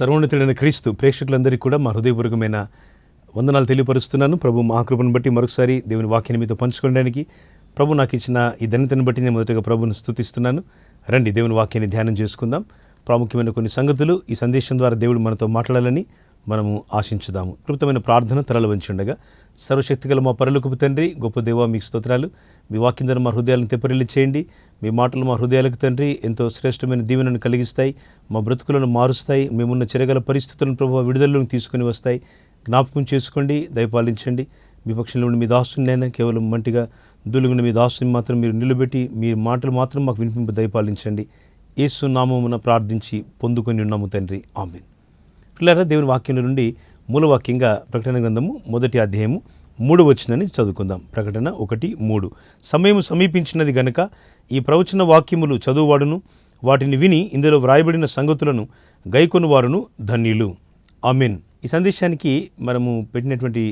సర్వోన్నతుడైన క్రీస్తు ప్రేక్షకులందరికీ కూడా మా హృదయపూర్వకమైన వందనాలు తెలియపరుస్తున్నాను. ప్రభు మా కృపను బట్టి మరొకసారి దేవుని వాక్యాన్ని మీతో పంచుకోవడానికి ప్రభు నాకు ఇచ్చిన ఈ ధన్యతను బట్టి నేను మొదటగా ప్రభువును స్తుతిస్తున్నాను. రండి దేవుని వాక్యాన్ని ధ్యానం చేసుకుందాం. ప్రాముఖ్యమైన కొన్ని సంగతులు ఈ సందేశం ద్వారా దేవుడు మనతో మాట్లాడాలని మనము ఆశించుదాము. క్లుప్తమైన ప్రార్థన తరలు వంచి ఉండగా, సర్వశక్తిగల మా పరలోకపు తండ్రి, గొప్ప దేవా, మీకు స్తోత్రాలు. మీ వాక్యం ద్వారా మా హృదయాలను తెప్పరిల్లి చేయండి. మీ మాటలు మా హృదయాలకు తండ్రి ఎంతో శ్రేష్టమైన దీవెనను కలిగిస్తాయి, మా బ్రతుకులను మారుస్తాయి. మేమున్న చెరగల పరిస్థితులను ప్రభు విడుదలను తీసుకుని వస్తాయి. జ్ఞాపకం చేసుకోండి, దయపాలించండి. మీ పక్షంలో ఉండి మీ దాసునైనా కేవలం మంటిగా దులుగున మీ దాసుని మాత్రం మీరు నిలబెట్టి మీ మాటలు మాత్రం మాకు వినిపింప దయపాలించండి. యేసు నామమున ప్రార్థించి పొందుకొని ఉన్నాము తండ్రి, ఆమేన్. పిల్లరా, దేవుని వాక్యం నుండి మూలవాక్యంగా ప్రకటన గ్రంథము 1వ అధ్యాయము 3వ వచనాన్ని చదువుకుందాం. ప్రకటన 1:3. సమయం సమీపించినది గనుక ఈ ప్రవచన వాక్యములు చదువువాడును వాటిని విని ఇందులో వ్రాయబడిన సంగతులను గైకొను వారును ధన్యులు. ఆమేన్. ఈ సందేశానికి మనము పెట్టినటువంటి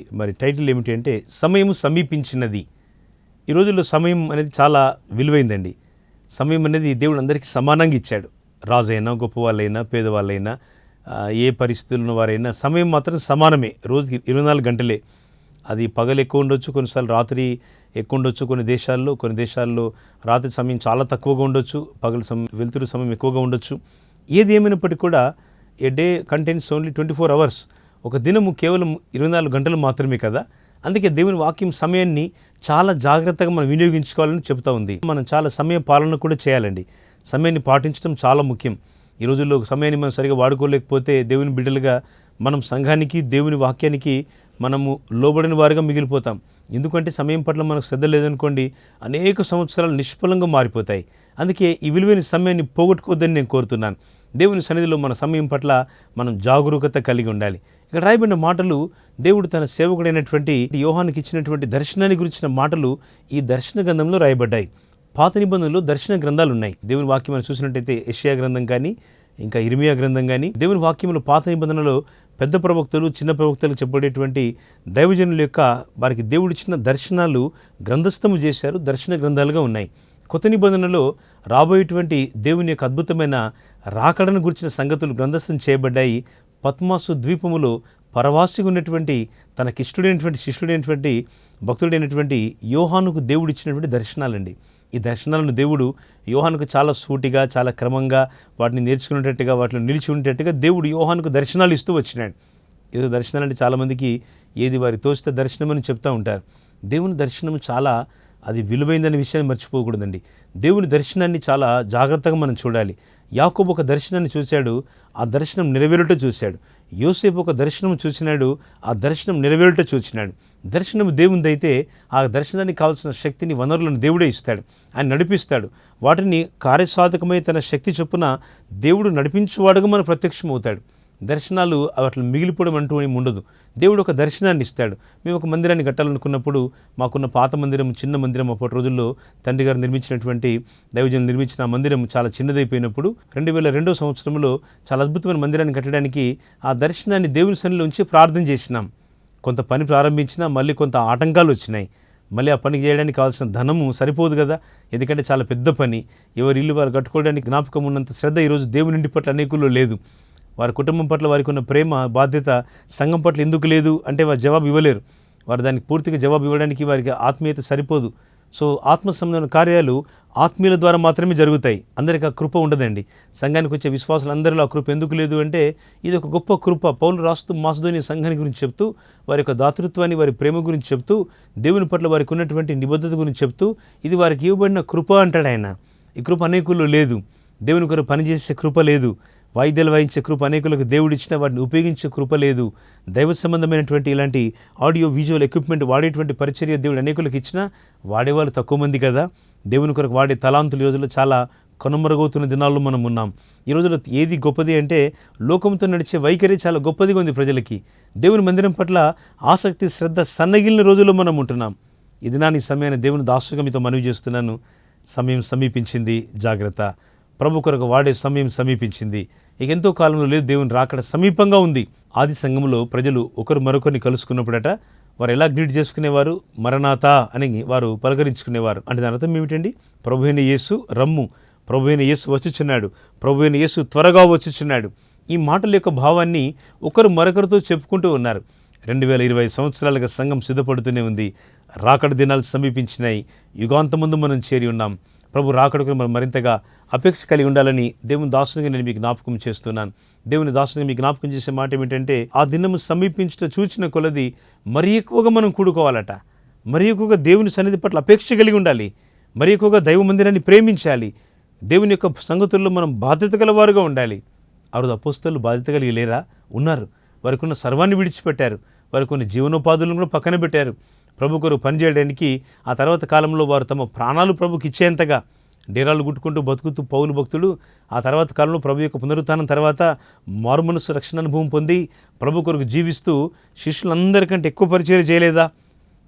టైటిల్ ఏమిటి అంటే సమయం సమీపించినది. ఈ రోజుల్లో సమయం అనేది చాలా విలువైందండి. సమయం అనేది దేవుడు అందరికీ సమానంగా ఇచ్చాడు. రాజైనా, గొప్పవాళ్ళైనా, పేదవాళ్ళైనా, ఏ పరిస్థితుల్లో వారైనా సమయం మాత్రం సమానమే. రోజుకి 24 గంటలే. అది పగలు ఎక్కువ ఉండొచ్చు, కొన్నిసార్లు రాత్రి ఎక్కువ ఉండొచ్చు. కొన్ని దేశాల్లో రాత్రి సమయం చాలా తక్కువగా ఉండొచ్చు, పగలు వెలుతురు సమయం ఎక్కువగా ఉండొచ్చు. ఏది ఏమైనప్పటికీ కూడా ఏ డే కంటెంట్స్ ఓన్లీ 24 hours. ఒక దినము కేవలం 24 గంటలు మాత్రమే కదా. అందుకే దేవుని వాక్యం సమయాన్ని చాలా జాగ్రత్తగా మనం వినియోగించుకోవాలని చెబుతూ ఉంది. మనం చాలా సమయ పాలన కూడా చేయాలండి. సమయాన్ని పాటించడం చాలా ముఖ్యం. ఈ రోజుల్లో సమయాన్ని మనం సరిగా వాడుకోలేకపోతే దేవుని బిడ్డలుగా మనం సంఘానికి, దేవుని వాక్యానికి మనము లోబడిన వారిగా మిగిలిపోతాం. ఎందుకంటే సమయం పట్ల మనకు శ్రద్ధ లేదనుకోండి, అనేక సంవత్సరాలు నిష్ఫలంగా మారిపోతాయి. అందుకే ఈ విలువైన సమయాన్ని పోగొట్టుకోవద్దని నేను కోరుతున్నాను. దేవుని సన్నిధిలో మన సమయం పట్ల మనం జాగరూకత కలిగి ఉండాలి. ఇక్కడ రాయబడిన మాటలు దేవుడు తన సేవకుడైనటువంటి యోహానుకి ఇచ్చినటువంటి దర్శనాన్ని గురించిన మాటలు ఈ దర్శన గ్రంథంలో రాయబడ్డాయి. పాత నిబంధనలో దర్శన గ్రంథాలు ఉన్నాయి. దేవుని వాక్యం మనం చూసినట్టయితే యెషయా గ్రంథం కానీ, ఇంకా ఇర్మియా గ్రంథం కానీ, దేవుని వాక్యంలో పాత నిబంధనలో పెద్ద ప్రవక్తలు, చిన్న ప్రవక్తలు చెప్పబడేటువంటి దైవజనుల యొక్క వారికి దేవుడిచ్చిన దర్శనాలు గ్రంథస్థము చేశారు, దర్శన గ్రంథాలుగా ఉన్నాయి. కొత్త నిబంధనలో రాబోయేటువంటి దేవుని యొక్క అద్భుతమైన రాకడను గురించిన సంగతులు గ్రంథస్థం చేయబడ్డాయి. పద్మాసు ద్వీపములో పరవాసిగా ఉన్నటువంటి తనకిష్టుడైనటువంటి శిష్యుడైనటువంటి భక్తుడైనటువంటి యోహానుకు దేవుడు ఇచ్చినటువంటి దర్శనాలండి. ఈ దర్శనాలను దేవుడు యోహానుకు చాలా సూటిగా, చాలా క్రమంగా వాటిని నేర్చుకునేటట్టుగా, వాటిలో నిలిచి ఉండేటట్టుగా దేవుడు యోహానుకు దర్శనాలు ఇస్తూ వచ్చినాడు. ఏదో దర్శనాలంటే చాలామందికి ఏది వారి తోస్తే దర్శనం అని చెప్తూ ఉంటారు. దేవుని దర్శనం చాలా అది విలువైందనే విషయాన్ని మర్చిపోకూడదండి. దేవుని దర్శనాన్ని చాలా జాగ్రత్తగా మనం చూడాలి. యాకోబు ఒక దర్శనాన్ని చూశాడు, ఆ దర్శనం నెరవేరుట చూశాడు. యోసేపు ఒక దర్శనం చూసినాడు, ఆ దర్శనం నెరవేరుట చూసినాడు. దర్శనం దేవునిదైతే ఆ దర్శనానికి కావాల్సిన శక్తిని, వనరులను దేవుడే ఇస్తాడు, ఆయన నడిపిస్తాడు. వాటిని కార్యసాధకమై తన శక్తి చొప్పున దేవుడు నడిపించేవాడుగా మనం ప్రత్యక్షమవుతాడు. దర్శనాలు అట్లా మిగిలిపోవడం అంటూ ఏమి ఉండదు. దేవుడు ఒక దర్శనాన్ని ఇస్తాడు. మేము ఒక మందిరాన్ని కట్టాలనుకున్నప్పుడు మాకున్న పాత మందిరం, చిన్న మందిరం, అప్పటి రోజుల్లో తండ్రి గారు నిర్మించినటువంటి దైవజనులు నిర్మించిన మందిరం చాలా చిన్నదైపోయినప్పుడు 2002వ సంవత్సరంలో చాలా అద్భుతమైన మందిరాన్ని కట్టడానికి ఆ దర్శనాన్ని దేవుని సన్నిధిలో ఉంచి ప్రార్థన చేసినాం. కొంత పని ప్రారంభించినా మళ్ళీ కొంత ఆటంకాలు వచ్చినాయి. మళ్ళీ ఆ పని చేయడానికి కావాల్సిన ధనము సరిపోదు కదా, ఎందుకంటే చాలా పెద్ద పని. ఎవరి ఇల్లు వారు కట్టుకోవడానికి జ్ఞాపకం ఉన్నంత శ్రద్ధ ఈరోజు దేవుని ఇంటి పట్ల అనేకుల్లో లేదు. వారి కుటుంబం పట్ల వారికి ఉన్న ప్రేమ, బాధ్యత సంఘం పట్ల ఎందుకు లేదు అంటే వారు జవాబు ఇవ్వలేరు. వారు దానికి పూర్తిగా జవాబు ఇవ్వడానికి వారికి ఆత్మీయత సరిపోదు. సో ఆత్మ సంబంధమైన కార్యాలు ఆత్మీయుల ద్వారా మాత్రమే జరుగుతాయి. అందరికీ ఆ కృప ఉండదండి. సంఘానికి వచ్చే విశ్వాసాలు అందరిలో ఆ కృప ఎందుకు లేదు అంటే ఇది ఒక గొప్ప కృప. పౌలు రాస్తూ మాసిదోనియ సంఘాన్ని గురించి చెప్తూ, వారి యొక్క దాతృత్వాన్ని, వారి ప్రేమ గురించి చెప్తూ, దేవుని పట్ల వారికి ఉన్నటువంటి నిబద్ధత గురించి చెప్తూ, ఇది వారికి ఇవ్వబడిన కృప అంటాడు ఆయన. ఈ కృప అనేకుల్లో లేదు. దేవుని కొరకు పనిచేసే కృప లేదు. వాయిద్యాలు వాయించే కృప అనేకులకు దేవుడు ఇచ్చిన వాటిని ఉపయోగించే కృప లేదు. దైవ సంబంధమైనటువంటి ఇలాంటి ఆడియో విజువల్ ఎక్విప్మెంట్ వాడేటువంటి పరిచర్య దేవుడు అనేకులకు ఇచ్చినా వాడేవాళ్ళు తక్కువ మంది కదా. దేవుని కొరకు వాడే తలాంతులు ఈ రోజుల్లో చాలా కనుమరుగవుతున్న దినాల్లో మనం ఉన్నాం. ఈ రోజుల్లో ఏది గొప్పది అంటే లోకంతో నడిచే వైఖరి చాలా గొప్పదిగా ఉంది ప్రజలకి. దేవుని మందిరం పట్ల ఆసక్తి, శ్రద్ధ సన్నగిలిన రోజుల్లో మనం ఉంటున్నాం. ఇది నా నీ సమయాన్ని దేవుని దాసుగా మీతో మనవి చేస్తున్నాను. సమయం సమీపించింది, జాగ్రత్త. ప్రభు కొరకు వాడే సమయం సమీపించింది. ఇక ఎంతో కాలంలో లేదు, దేవుని రాకడ సమీపంగా ఉంది. ఆది సంఘంలో ప్రజలు ఒకరు మరొకరిని కలుసుకున్నప్పుడట వారు ఎలా గ్రీట్ చేసుకునేవారు? మరణాత అని వారు పలకరించుకునేవారు. అంటే దాని అర్థం ఏమిటండి? ప్రభువైన యేసు రమ్ము, ప్రభువైన యేసు వచ్చుచున్నాడు, ప్రభువైన యేసు త్వరగా వచ్చుచున్నాడు. ఈ మాటల యొక్క భావాన్ని ఒకరు మరొకరితో చెప్పుకుంటూ ఉన్నారు. 2020 సంవత్సరాలుగా సంఘం సిద్ధపడుతూనే ఉంది. రాకడ దినాలు సమీపించినాయి. యుగాంతముందు మనం చేరి ఉన్నాం. ప్రభు రాకడకు మనం మరింతగా అపేక్ష కలిగి ఉండాలని దేవుని దాసునిగా నేను మీకు జ్ఞాపకం చేస్తున్నాను. దేవుని దాసునిగా మీకు జ్ఞాపకం చేసే మాట ఏమిటంటే, ఆ దినము సమీపించుట చూచిన కొలది మరి ఎక్కువగా మనం కూడుకోవాలట. మరి ఎక్కువగా దేవుని సన్నిధి పట్ల అపేక్ష కలిగి ఉండాలి. మరి ఎక్కువగా దైవ మందిరాన్ని ప్రేమించాలి. దేవుని యొక్క సంగతుల్లో మనం బాధ్యత గలవారుగా ఉండాలి. ఆ రోజు అపోస్తలులు బాధ్యత కలిగి లేరా? ఉన్నారు. వారికి ఉన్న సర్వాన్ని విడిచిపెట్టారు. వారికి ఉన్న జీవనోపాధులను కూడా పక్కన పెట్టారు ప్రభు కొరకు పనిచేయడానికి. ఆ తర్వాత కాలంలో వారు తమ ప్రాణాలు ప్రభుకి ఇచ్చేంతగా డేరాలు గుట్టుకుంటూ బతుకుతూ పౌలు భక్తులు ఆ తర్వాత కాలంలో ప్రభు యొక్క పునరుత్థానం తర్వాత మారుమనస్సు రక్షణ అనుభవం పొంది ప్రభు కొరకు జీవిస్తూ శిష్యులందరికంటే ఎక్కువ పరిచయం చేయలేదా?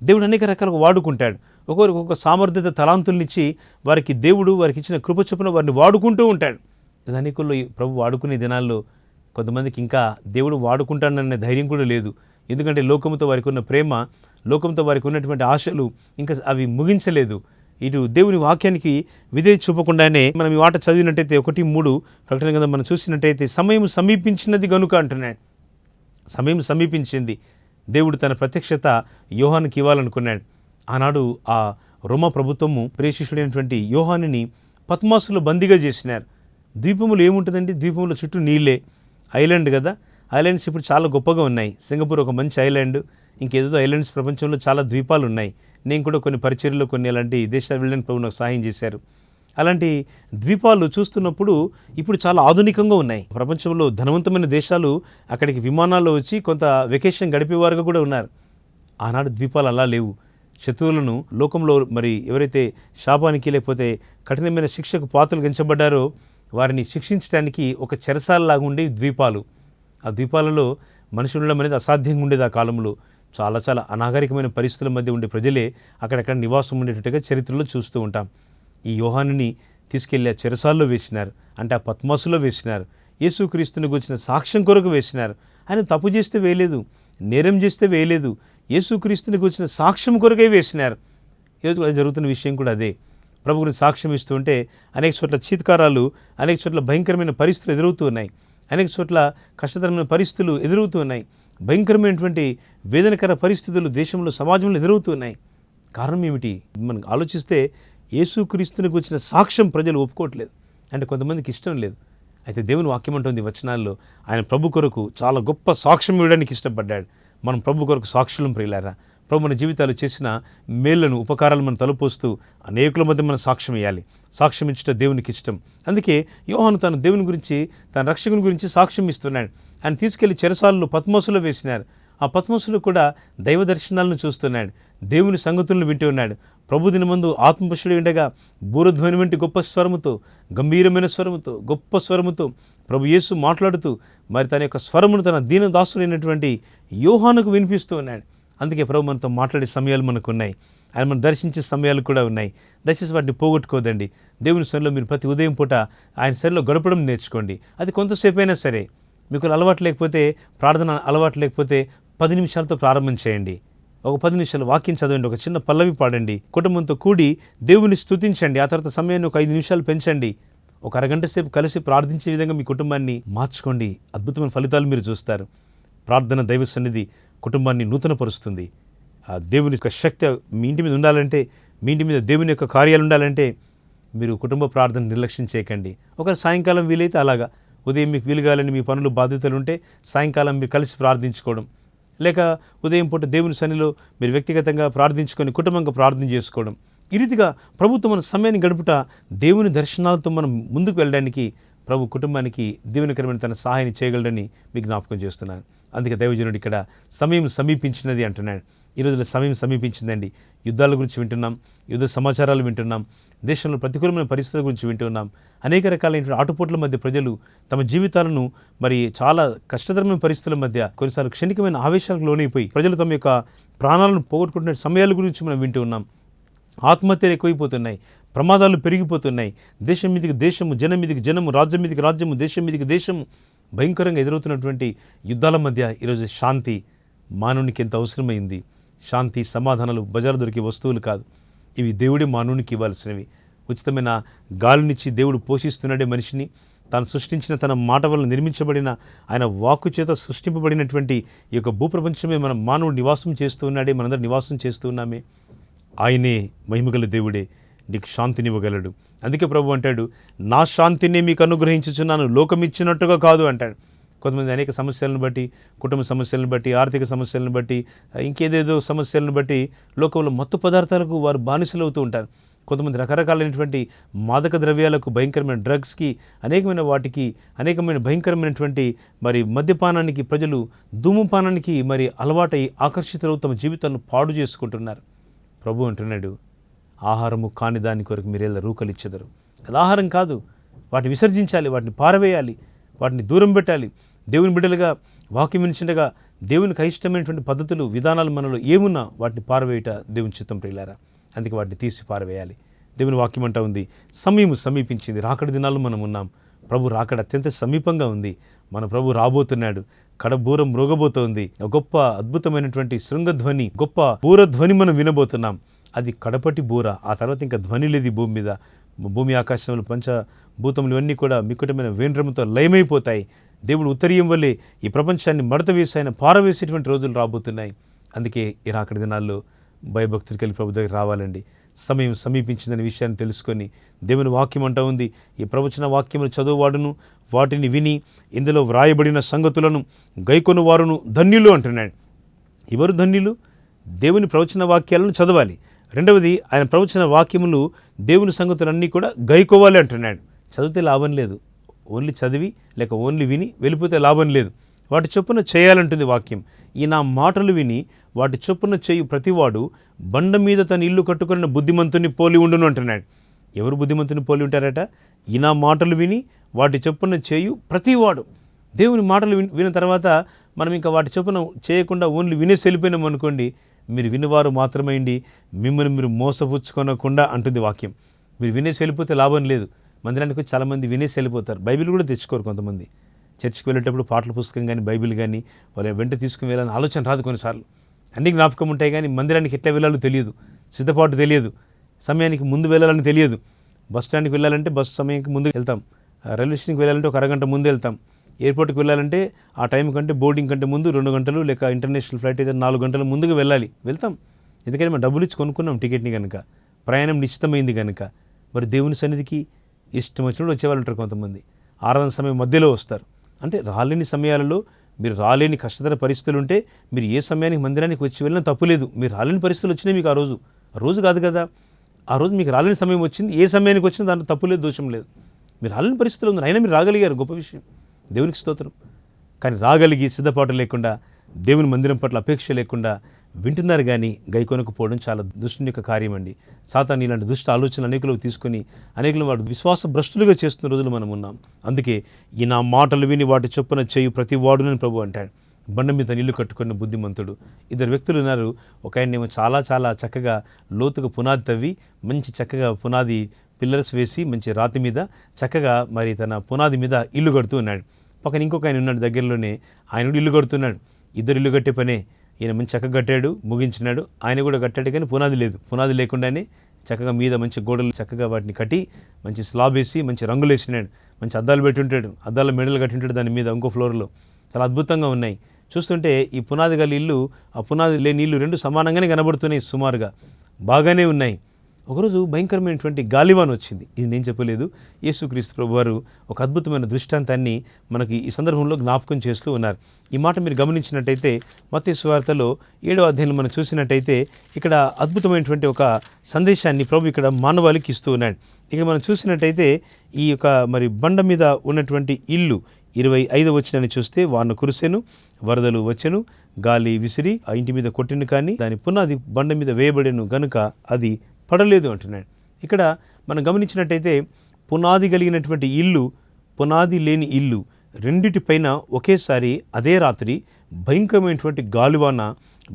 దేవుడు అనేక రకాలుగా వాడుకుంటాడు. ఒకరికి ఒక సామర్థ్యత తలాంతుల్నిచ్చి వారికి దేవుడు వారికి ఇచ్చిన కృప చొప్పున వారిని వాడుకుంటూ ఉంటాడు. అనేకుల్లో ప్రభు వాడుకునే దినాల్లో కొంతమందికి ఇంకా దేవుడు వాడుకుంటాడనే ధైర్యం కూడా లేదు. ఎందుకంటే లోకంతో వారికి ఉన్న ప్రేమ, లోకంతో వారికి ఉన్నటువంటి ఆశలు ఇంకా అవి ముగించలేదు. ఇటు దేవుని వాక్యానికి విధేయత చూపకుండానే మనం ఈ మాట చదివినట్టయితే 1:3 ప్రకటన గ్రంథం మనం చూసినట్టయితే, సమయం సమీపించినది గనుక అంటున్నాడు. సమయం సమీపించింది. దేవుడు తన ప్రత్యక్షత యోహానుకి ఇవ్వాలనుకున్నాడు. ఆనాడు ఆ రోమా ప్రభుత్వము ప్రియశిష్యుడైనటువంటి యోహానుని పత్మాసులో బందీగా చేసినారు. ద్వీపములు ఏముంటుందండి? ద్వీపంలో చుట్టూ నీళ్ళే. ఐలాండ్ కదా. ఐలాండ్స్ ఇప్పుడు చాలా గొప్పగా ఉన్నాయి. సింగపూర్ ఒక మంచి ఐలాండ్. ఇంకేదో ఐలాండ్స్ ప్రపంచంలో చాలా ద్వీపాలు ఉన్నాయి. నేను కూడా కొన్ని పరిచర్యలో కొన్ని అలాంటి దేశాలు వెళ్ళడానికి ప్రభు నాకు సహాయం చేశారు. అలాంటి ద్వీపాలు చూస్తున్నప్పుడు ఇప్పుడు చాలా ఆధునికంగా ఉన్నాయి. ప్రపంచంలో ధనవంతమైన దేశాలు అక్కడికి విమానాల్లో వచ్చి కొంత వెకేషన్ గడిపేవారుగా కూడా ఉన్నారు. ఆనాడు ద్వీపాలు అలా లేవు. శత్రువులను లోకంలో మరి ఎవరైతే శాపానికి లేకపోతే కఠినమైన శిక్షకు పాత్రలు ఎంచబడ్డారో వారిని శిక్షించడానికి ఒక చెరసాలలాగా ఉండే ద్వీపాలు. ఆ ద్వీపాలలో మనుషులు ఉండడం అనేది అసాధ్యంగా ఉండేది. ఆ కాలంలో చాలా చాలా అనాగరికమైన పరిస్థితుల మధ్య ఉండే ప్రజలే అక్కడక్కడ నివాసం ఉండేటట్టుగా చరిత్రలో చూస్తూ ఉంటాం. ఈ యోహానుని తీసుకెళ్లి ఆ చెరసాల్లో వేసినారు, అంటే ఆ పద్మాసులో వేసినారు. యేసుక్రీస్తుని గురించిన సాక్ష్యం కొరకు వేసినారు. ఆయన తప్పు చేస్తే వేయలేదు, నేరం చేస్తే వేయలేదు. యేసుక్రీస్తుని గురించిన సాక్ష్యం కొరకే వేసినారు. ఈరోజు జరుగుతున్న విషయం కూడా అదే. ప్రభు గురించి సాక్ష్యం ఇస్తూ ఉంటే అనేక చోట్ల చీత్కారాలు, అనేక చోట్ల భయంకరమైన పరిస్థితులు ఎదురవుతూ ఉన్నాయి. అనేక చోట్ల కష్టతరమైన పరిస్థితులు ఎదురవుతూ ఉన్నాయి. భయంకరమైనటువంటి వేదనకర పరిస్థితులు దేశంలో, సమాజంలో ఎదురవుతూ ఉన్నాయి. కారణం ఏమిటి? మనం ఆలోచిస్తే యేసుక్రీస్తుని గురించిన సాక్ష్యం ప్రజలు ఒప్పుకోవట్లేదు. అంటే కొంతమందికి ఇష్టం లేదు. అయితే దేవుని వాక్యం అంటుంది వచనాల్లో, ఆయన ప్రభు కొరకు చాలా గొప్ప సాక్ష్యం ఇవ్వడానికి ఇష్టపడ్డాడు. మనం ప్రభు కొరకు సాక్షులం ప్రియులారా. ప్రభు మన జీవితాలు చేసిన మేళ్లను, ఉపకారాలు మనం తలపోస్తూ అనేకుల మధ్య మనం సాక్ష్యం ఇవ్వాలి. సాక్ష్యం ఇచ్చడం దేవునికి ఇష్టం. అందుకే యోహాను తన దేవుని గురించి, తన రక్షకుని గురించి సాక్ష్యం ఇస్తున్నాడు. ఆయన తీసుకెళ్లి చెరసాలలో పద్మోసులో వేసినారు. ఆ పద్మోసులో కూడా దైవ దర్శనాలను చూస్తున్నాడు. దేవుని సంగతులను వింటూ ఉన్నాడు. ప్రభు దినమందు ఆత్మపుష్టుడు ఉండగా బూరధ్వని వంటి గొప్ప స్వరముతో, గంభీరమైన స్వరముతో, గొప్ప స్వరముతో ప్రభు యేసు మాట్లాడుతూ మరి తన యొక్క స్వరమును తన దీనదాసుడైనటువంటి యోహానుకు వినిపిస్తూ ఉన్నాడు. అందుకే ప్రభు మనతో మాట్లాడే సమయాలు మనకు ఉన్నాయి. ఆయన మనం దర్శించే సమయాలు కూడా ఉన్నాయి. దయచేసి వాటిని పోగొట్టుకోదండి. దేవుని సన్నిధిలో మీరు ప్రతి ఉదయం పూట ఆయన సన్నిధిలో గడపడం నేర్చుకోండి. అది కొంతసేపు అయినా సరే. మీకు అలవాటు లేకపోతే, ప్రార్థన అలవాటు లేకపోతే 10 నిమిషాలతో ప్రారంభం చేయండి. ఒక 10 నిమిషాలు వాక్యం చదవండి. ఒక చిన్న పల్లవి పాడండి. కుటుంబంతో కూడి దేవుని స్తుతించండి. ఆ తర్వాత సమయాన్ని ఒక 5 నిమిషాలు పెంచండి. ఒక అరగంట సేపు కలిసి ప్రార్థించే విధంగా మీ కుటుంబాన్ని మార్చుకోండి. అద్భుతమైన ఫలితాలు మీరు చూస్తారు. ప్రార్థన, దైవ సన్నిధి కుటుంబాన్ని నూతనపరుస్తుంది. ఆ దేవుని యొక్క శక్తి మీ ఇంటి మీద ఉండాలంటే, మీ ఇంటి మీద దేవుని యొక్క కార్యాలు ఉండాలంటే మీరు కుటుంబ ప్రార్థన నిర్లక్ష్యం చేయకండి. ఒక సాయంకాలం వీలైతే అలాగా, ఉదయం మీకు వీలు కావాలని మీ పనులు, బాధ్యతలు ఉంటే సాయంకాలం మీరు కలిసి ప్రార్థించుకోవడం, లేక ఉదయం పూట దేవుని సన్నిధిలో మీరు వ్యక్తిగతంగా ప్రార్థించుకొని కుటుంబంగా ప్రార్థన చేసుకోవడం. ఈ రీతిగా ప్రభుత్వం మన సమయాన్ని గడుపుట దేవుని దర్శనాలతో మనం ముందుకు వెళ్ళడానికి ప్రభు కుటుంబానికి దీవెనకరమైన తన సహాయాన్ని చేయగలడని మీకు జ్ఞాపకం చేస్తున్నాను. అందుకే దైవజనుడు ఇక్కడ సమయం సమీపించినది అంటున్నాడు. ఈ రోజుల్లో సమయం సమీపించిందండి. యుద్ధాల గురించి వింటున్నాం, యుద్ధ సమాచారాలు వింటున్నాం, దేశంలో ప్రతికూలమైన పరిస్థితుల గురించి వింటున్నాం. అనేక రకాలైన ఆటుపోట్ల మధ్య ప్రజలు తమ జీవితాలను మరి చాలా కష్టతరమైన పరిస్థితుల మధ్య కొన్నిసార్లు క్షణికమైన ఆవేశాలకు లోనైపోయి ప్రజలు తమ యొక్క ప్రాణాలను పోగొట్టుకుంటున్న సమయాల గురించి మనం వింటూ ఉన్నాం. ఆత్మహత్యలు ఎక్కువైపోతున్నాయి, ప్రమాదాలు పెరిగిపోతున్నాయి. దేశం మీదకి దేశము, జనం మీదకి జనము, రాజ్యం మీదకి రాజ్యము, దేశం మీదకి దేశము భయంకరంగా ఎదురవుతున్నటువంటి యుద్ధాల మధ్య ఈరోజు శాంతి మానవునికి ఎంత అవసరమైంది. శాంతి, సమాధానాలు బజారు దొరికే వస్తువులు కాదు. ఇవి దేవుడే మానవునికి ఇవ్వాల్సినవి. ఉచితమైన గాలినిచ్చి దేవుడు పోషిస్తున్నాడే మనిషిని. తాను సృష్టించిన తన మాట వల్ల నిర్మించబడిన ఆయన వాక్కు చేత సృష్టింపబడినటువంటి ఈ యొక్క భూప్రపంచమే మన మానవుడు నివాసం చేస్తూ ఉన్నాడే, మనందరూ నివాసం చేస్తూ ఉన్నామే. ఆయనే మహిమగల దేవుడే, నీకు శాంతినివ్వగలడు. అందుకే ప్రభు అంటాడు, నా శాంతిని మీకు అనుగ్రహించుచున్నాను, లోకం ఇచ్చినట్టుగా కాదు అంటాడు. కొంతమంది అనేక సమస్యలను బట్టి, కుటుంబ సమస్యలను బట్టి, ఆర్థిక సమస్యలను బట్టి, ఇంకేదేదో సమస్యలను బట్టి లోకంలో మత్తు పదార్థాలకు వారు బానిసలు అవుతూ ఉంటారు. కొంతమంది రకరకాలైనటువంటి మాదక ద్రవ్యాలకు, భయంకరమైన డ్రగ్స్కి, అనేకమైన భయంకరమైనటువంటి మరి మద్యపానానికి, ప్రజలు ధూమపానానికి మరి అలవాటై ఆకర్షితులవు తమ జీవితాలను పాడు చేసుకుంటున్నారు. ప్రభు అంటున్నాడు, ఆహారము కాని దాని కొరకు మీరేళ్ళ రూకలిచ్చెదరు. అది ఆహారం కాదు, వాటిని విసర్జించాలి, వాటిని పారవేయాలి, వాటిని దూరం పెట్టాలి. దేవుని బిడ్డలుగా వాక్యం వినిచిండగా దేవునికి అయిష్టమైనటువంటి పద్ధతులు, విధానాలు మనలో ఏమున్నా వాటిని పారవేయట దేవుని చిత్తం ప్రియులారా. అందుకే వాటిని తీసి పారవేయాలి. దేవుని వాక్యం అంటా ఉంది, సమయం సమీపించింది, రాకడ దినాల్లో మనం ఉన్నాం. ప్రభు రాకడ అత్యంత సమీపంగా ఉంది. మన ప్రభు రాబోతున్నాడు. కడబూరం మ్రోగబోతోంది. గొప్ప అద్భుతమైనటువంటి శృంగధ్వని, గొప్ప బూరధ్వని మనం వినబోతున్నాం. అది కడపటి బూర. ఆ తర్వాత ఇంకా ధ్వని లేదు ఈ భూమి మీద. భూమి ఆకాశంలో పంచభూతములు ఇవన్నీ కూడా మిక్కుటమైన వేండ్రముతో లయమైపోతాయి. దేవుడు ఉత్తరీయం వల్లే ఈ ప్రపంచాన్ని మడత వేసి ఆయన పారవేసేటువంటి రోజులు రాబోతున్నాయి. అందుకే ఈ రాకడ దినాల్లో భయభక్తులు కలిగి ప్రభు దగ్గర రావాలండి. సమయం సమీపించిందనే విషయాన్ని తెలుసుకొని దేవుని వాక్యం అంటూ ఉంది, ఈ ప్రవచన వాక్యములు చదువువాడును వాటిని విని ఇందులో వ్రాయబడిన సంగతులను గైకొను వారును ధన్యులు అంటున్నాడు. ఎవరు ధన్యులు? దేవుని ప్రవచన వాక్యాలను చదవాలి. రెండవది, ఆయన ప్రవచన వాక్యములు దేవుని సంగతులన్నీ కూడా గైకోవాలి అంటున్నాడు. చదివితే లాభం లేదు, ఓన్లీ చదివి లేక ఓన్లీ విని వెళ్ళిపోతే లాభం లేదు. వాటి చొప్పున చేయాలంటుంది వాక్యం. ఈ నా మాటలు విని వాటి చొప్పున చేయు ప్రతివాడు బండ మీద తన ఇల్లు కట్టుకున్న బుద్ధిమంతుని పోలి ఉండును అంటున్నాడు. ఎవరు బుద్ధిమంతుని పోలి ఉంటారట? ఈ నా మాటలు విని వాటి చొప్పున చేయు ప్రతివాడు. దేవుని మాటలు విన్న తర్వాత మనం ఇంకా వాటి చొప్పున చేయకుండా ఓన్లీ వినేసి వెళ్ళిపోయినాం అనుకోండి, మీరు వినివారు మాత్రమైంది, మిమ్మల్ని మీరు మోసపుచ్చుకొనకుండా అంటుంది వాక్యం. మీరు వినేసి వెళ్ళిపోతే లాభం లేదు. మందిరానికి వచ్చి చాలామంది వినేసి వెళ్ళిపోతారు. బైబిల్ కూడా తెచ్చుకోరు. కొంతమంది చర్చికి వెళ్ళేటప్పుడు పాటల పుస్తకం కానీ బైబిల్ కానీ వాళ్ళ వెంట తీసుకుని వెళ్ళాలని ఆలోచన రాదు. కొన్నిసార్లు అన్ని జ్ఞాపకం ఉంటాయి కానీ మందిరానికి ఎట్లా వెళ్ళాలో తెలియదు, సిద్ధపాటు తెలియదు, సమయానికి ముందు వెళ్ళాలని తెలియదు. బస్ స్టాండ్కి వెళ్ళాలంటే బస్ సమయానికి ముందు వెళ్తాం, రైల్వే స్టేషన్కి వెళ్ళాలంటే ఒక అరగంట ముందు వెళ్తాం, ఎయిర్పోర్ట్కి వెళ్ళాలంటే ఆ టైం కంటే బోర్డింగ్ కంటే ముందు 2 గంటలు లేక ఇంటర్నేషనల్ ఫ్లైట్ అయితే 4 గంటల ముందుగా వెళ్తాం. ఎందుకంటే మనం డబ్బులు ఇచ్చి కొనుక్కున్నాం టికెట్ని కనుక, ప్రయాణం నిశ్చితమైంది కనుక. మరి దేవుని సన్నిధికి ఇష్టం వచ్చినప్పుడు వచ్చేవాళ్ళు ఉంటారు. కొంతమంది ఆరాధన సమయం మధ్యలో వస్తారు. అంటే రాలేని సమయాలలో, మీరు రాలేని కష్టతర పరిస్థితులు ఉంటే మీరు ఏ సమయానికి మందిరానికి వచ్చి వెళ్ళినా తప్పులేదు. మీరు రాలేని పరిస్థితులు వచ్చినాయి మీకు ఆ రోజు కాదు కదా, ఆ రోజు మీకు రాలేని సమయం వచ్చింది, ఏ సమయానికి వచ్చినా దాంట్లో తప్పులేదు, దోషం లేదు. మీరు రాలేని పరిస్థితులు ఉంది, అయినా మీరు రాగలిగారు, గొప్ప విషయం, దేవునికి స్తోత్రం. కానీ రాగలిగి సిద్ధపాటు లేకుండా, దేవుని మందిరం పట్ల అపేక్ష లేకుండా వింటున్నారు కానీ గైకొనకపోవడం చాలా దుష్టుని యొక్క కార్యం అండి. సాతాను ఇలాంటి దుష్ట ఆలోచనలు అనేకులు తీసుకొని అనేకులు వాడు విశ్వాస భ్రష్టులుగా చేస్తున్న రోజులు మనం ఉన్నాం. అందుకే ఈ నా మాటలు విని వాటి చొప్పున చేయు ప్రతి వాడునని ప్రభు అంటాడు. బండ మీద నీళ్లు కట్టుకున్న బుద్ధిమంతుడు. 2 వ్యక్తులు ఉన్నారు. ఒక ఆయనేమో చాలా చాలా చక్కగా లోతుగా పునాది తవ్వి మంచి చక్కగా పునాది పిల్లర్స్ వేసి మంచి రాతి మీద చక్కగా మరి తన పునాది మీద ఇల్లు కడుతూ ఉన్నాడు. పక్కన ఇంకొక ఆయన ఉన్నాడు దగ్గరలోనే, ఆయన కూడా ఇల్లు కడుతున్నాడు. 2 ఇల్లు కట్టే పనే. ఈయన మంచి చక్కగా కట్టాడు, ముగించినాడు. ఆయన కూడా కట్టాడు కానీ పునాది లేదు. పునాది లేకుండానే చక్కగా మీద మంచి గోడలు చక్కగా వాటిని కట్టి మంచి స్లాబ్ వేసి మంచి రంగులు వేసినాడు. మంచి అద్దాలు పెట్టి ఉంటాడు, అద్దాల మెడలు కట్టి ఉంటాడు దాని మీద ఇంకో ఫ్లోర్లో. చాలా అద్భుతంగా ఉన్నాయి. చూస్తుంటే ఈ పునాది గల ఇల్లు, ఆ పునాది లేని ఇల్లు 2 సమానంగానే కనబడుతున్నాయి. సుమారుగా బాగానే ఉన్నాయి. ఒకరోజు భయంకరమైనటువంటి గాలివాన్ వచ్చింది. ఇది నేను చెప్పలేదు, యేసుక్రీస్తు ప్రభువారు ఒక అద్భుతమైన దృష్టాంతాన్ని మనకి ఈ సందర్భంలో జ్ఞాపకం చేస్తూ ఉన్నారు. ఈ మాట మీరు గమనించినట్టయితే మత్తయి సువార్తలో 7వ అధ్యాయంలో మనం చూసినట్టయితే ఇక్కడ అద్భుతమైనటువంటి ఒక సందేశాన్ని ప్రభు ఇక్కడ మానవాళికి ఇస్తూ ఉన్నాడు. ఇక్కడ మనం చూసినట్టయితే ఈ యొక్క మరి బండ మీద ఉన్నటువంటి ఇల్లు 25వ వచనాన్ని చూస్తే, వాన కురిసెను, వరదలు వచ్చెను, గాలి విసిరి ఆ ఇంటి మీద కొట్టిను, కానీ దాని పునాది బండ మీద వేయబడెను గనుక అది పడలేదు అంటున్నాడు. ఇక్కడ మనం గమనించినట్టయితే పునాది కలిగినటువంటి ఇల్లు, పునాది లేని ఇల్లు రెండిటిపైన ఒకేసారి అదే రాత్రి భయంకరమైనటువంటి గాలివాన,